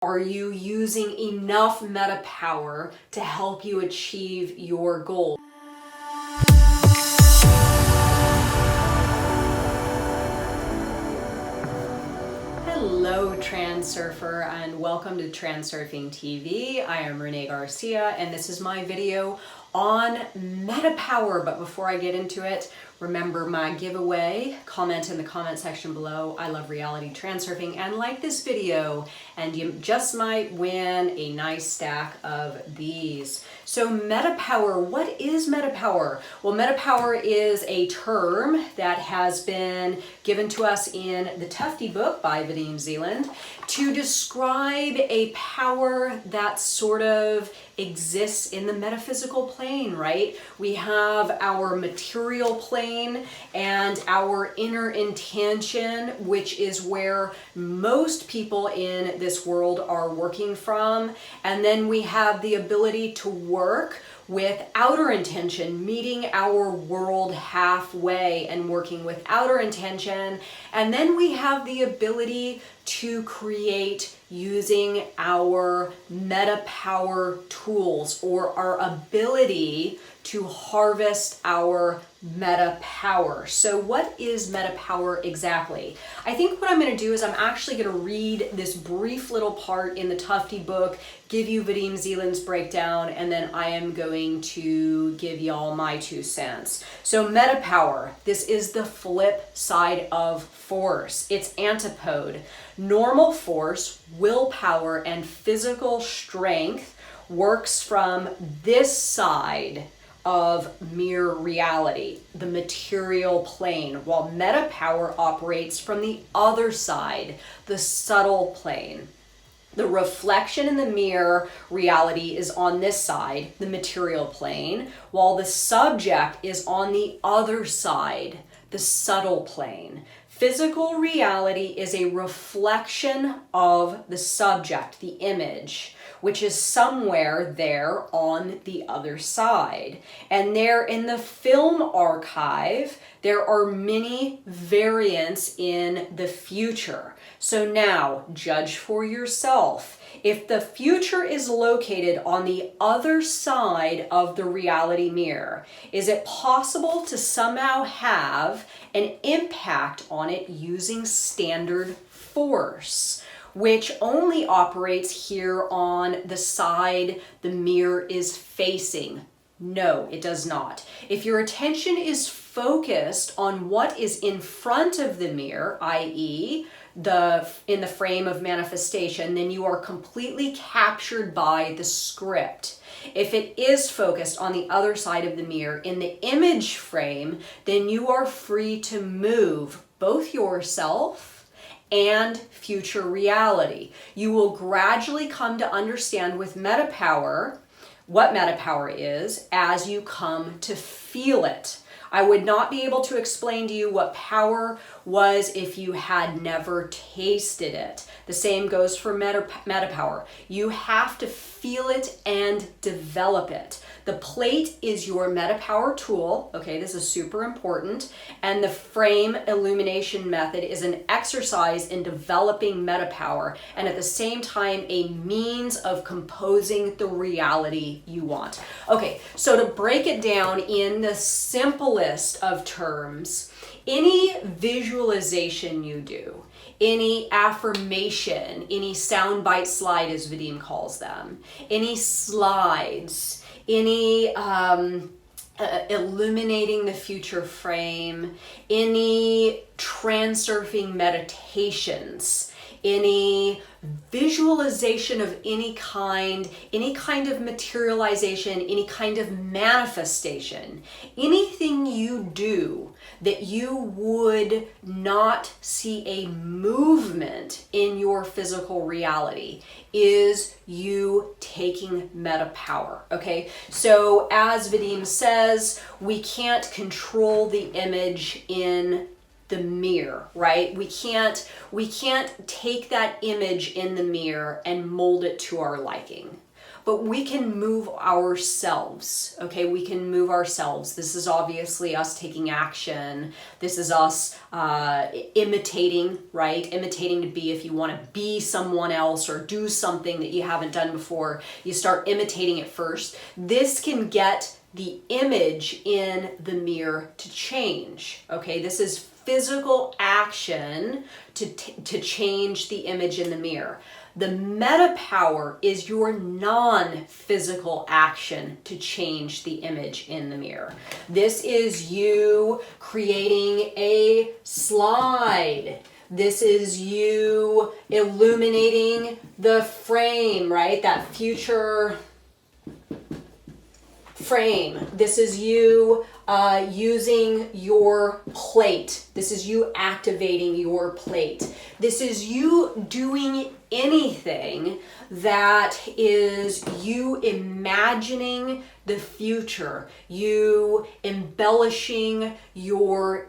Are you using enough meta power to help you achieve your goal? Hello, Transurfer, and welcome to TransurfingTV. I am Renee Garcia, and this is my video on meta power. But before I get into it, remember my giveaway. Comment in the comment section below. I love reality transurfing, and like this video, and you just might win a nice stack of these. So meta power, what is meta power? Well, meta power is a term that has been given to us in the Tufti book by Vadim Zeland to describe a power that sort of exists in the metaphysical plane, right? We have our material plane and our inner intention, which is where most people in this world are working from. And then we have the ability to work with outer intention, meeting our world halfway and working with outer intention. And then we have the ability to create using our meta power tools, or our ability to harvest our meta power. So what is meta power exactly? I think what I'm going to do is I'm actually going to read this brief little part in the Tufti book, give you Vadim Zeland's breakdown, and then I am going to give y'all my 2 cents. So meta power, this is the flip side of force. It's antipode. Normal force, willpower, and physical strength works from this side of mere reality, the material plane, while meta power operates from the other side, the subtle plane. The reflection in the mirror reality is on this side, the material plane, while the subject is on the other side, the subtle plane. Physical reality is a reflection of the subject, the image, which is somewhere there on the other side. And there in the film archive, there are many variants in the future. So now, judge for yourself. If the future is located on the other side of the reality mirror, is it possible to somehow have an impact on it using standard force, which only operates here on the side the mirror is facing? No, it does not. If your attention is focused on what is in front of the mirror, i.e., in the frame of manifestation, then you are completely captured by the script. If it is focused on the other side of the mirror in the image frame, then you are free to move both yourself and future reality. You will gradually come to understand with meta power what meta power is as you come to feel it. I would not be able to explain to you what power was if you had never tasted it. The same goes for meta power. You have to feel it and develop it. The plate is your meta power tool. Okay, this is super important. And the frame illumination method is an exercise in developing meta power, and at the same time, a means of composing the reality you want. Okay, so to break it down in the simplest of terms, any visualization you do, any affirmation, any soundbite slide as Vadim calls them, any slides, any illuminating the future frame, any transurfing meditations, any visualization of any kind of materialization, any kind of manifestation, anything you do that you would not see a movement in your physical reality is you taking meta power, okay? So as Vadim says, we can't control the image in the mirror, right? We can't take that image in the mirror and mold it to our liking. but we can move ourselves, okay? We can move ourselves. This is obviously us taking action. This is us imitating, right? Imitating to be, if you want to be someone else or do something that you haven't done before, you start imitating it first. This can get the image in the mirror to change, okay? This is physical action to change the image in the mirror. The meta power is your non-physical action to change the image in the mirror. This is you creating a slide. This is you illuminating the frame, right? That future frame. This is you using your plate. This is you activating your plate. This is you doing anything that is you imagining the future, you embellishing your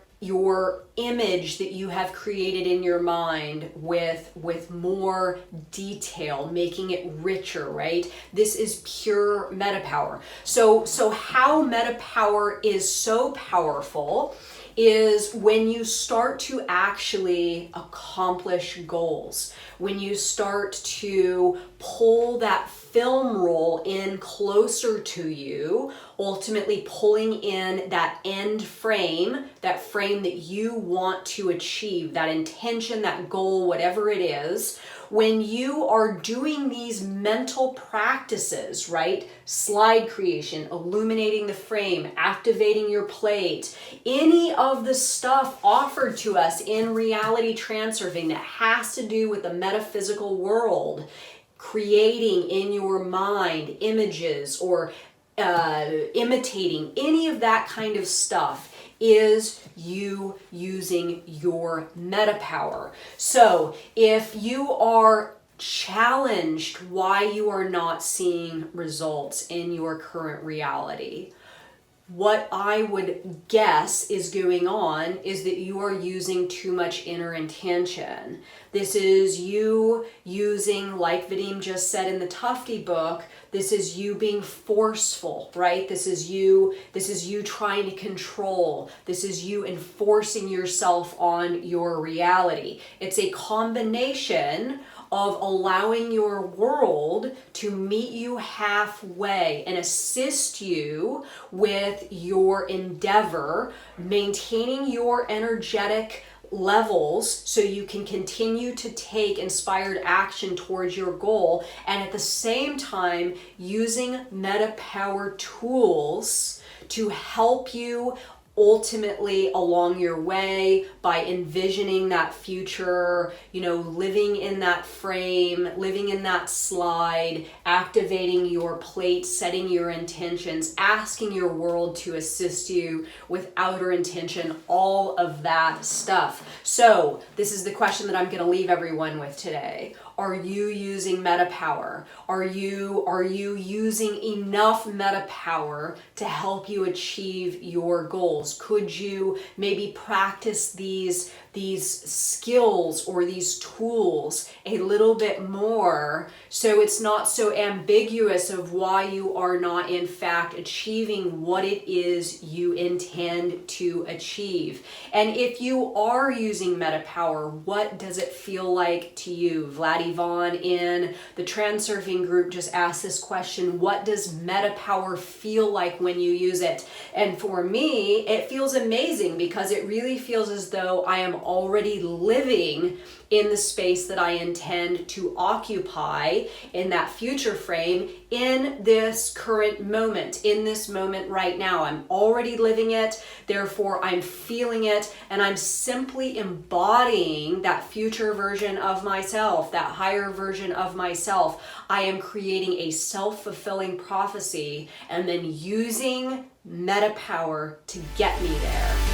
image that you have created in your mind with more detail, making it richer, right? This is pure meta power. So how meta power is so powerful is when you start to actually accomplish goals, when you start to pull that film roll in closer to you, ultimately pulling in that end frame, that frame that you want to achieve, that intention, that goal, whatever it is. When you are doing these mental practices, right? Slide creation, illuminating the frame, activating your plate, any of the stuff offered to us in reality transurfing that has to do with the metaphysical world, creating in your mind images or imitating any of that kind of stuff is you using your meta power. So if you are challenged why you are not seeing results in your current reality, what I would guess is going on is that you are using too much inner intention. This is you using, like Vadim just said in the Tufti book, this is you being forceful, right? This is you trying to control. This is you enforcing yourself on your reality. It's a combination of allowing your world to meet you halfway and assist you with your endeavor, maintaining your energetic levels so you can continue to take inspired action towards your goal, and at the same time using meta power tools to help you ultimately along your way by envisioning that future, living in that frame, living in that slide, activating your plate, setting your intentions, asking your world to assist you with outer intention, all of that stuff. So this is the question that I'm going to leave everyone with today. Are you using meta power? Are you using enough meta power to help you achieve your goals? Could you maybe practice these skills or these tools a little bit more so it's not so ambiguous of why you are not in fact achieving what it is you intend to achieve? And if you are using meta power, what does it feel like to you? Vadim Zeland in the Transurfing group just asked this question: what does meta power feel like when you use it? And for me, it feels amazing because it really feels as though I am already living in the space that I intend to occupy in that future frame in this current moment, in this moment right now. I'm already living it, therefore I'm feeling it, and I'm simply embodying that future version of myself, that higher version of myself. I am creating a self-fulfilling prophecy and then using meta power to get me there.